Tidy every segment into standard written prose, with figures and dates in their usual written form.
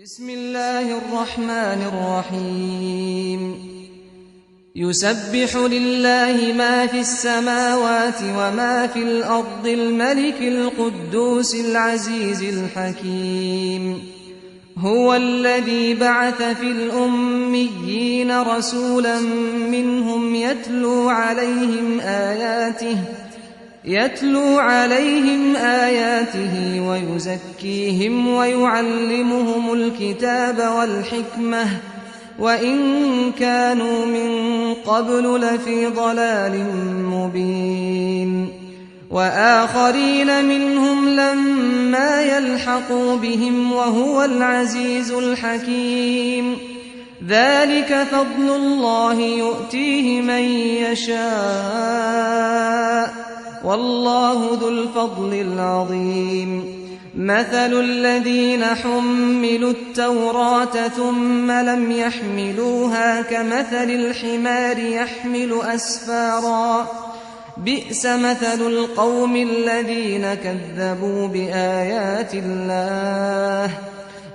بسم الله الرحمن الرحيم يسبح لله ما في السماوات وما في الأرض الملك القدوس العزيز الحكيم هو الذي بعث في الأميين رسولا منهم يتلو عليهم آياته ويزكيهم ويعلمهم الكتاب والحكمة وإن كانوا من قبل لفي ضلال مبين وآخرين منهم لما يلحقوا بهم وهو العزيز الحكيم ذلك فضل الله يؤتيه من يشاء والله ذو الفضل العظيم مثل الذين حملوا التوراة ثم لم يحملوها كمثل الحمار يحمل أسفارا بئس مثل القوم الذين كذبوا بآيات الله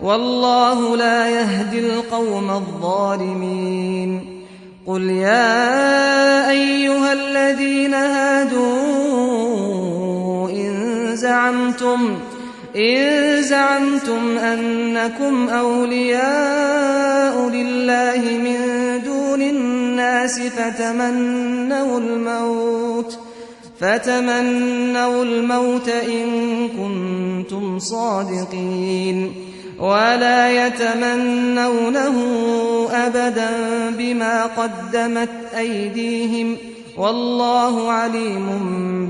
والله لا يهدي القوم الظالمين قل يا أيها الذين هادوا إن زعمتم أنكم أولياء لله من دون الناس فتمنوا الموت إن كنتم صادقين ولا يتمنونه أبدا بما قدمت أيديهم والله عليم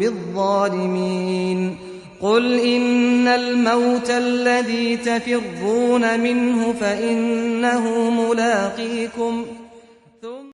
بالظالمين قل إن الموت الذي تفرون منه فإنه ملاقيكم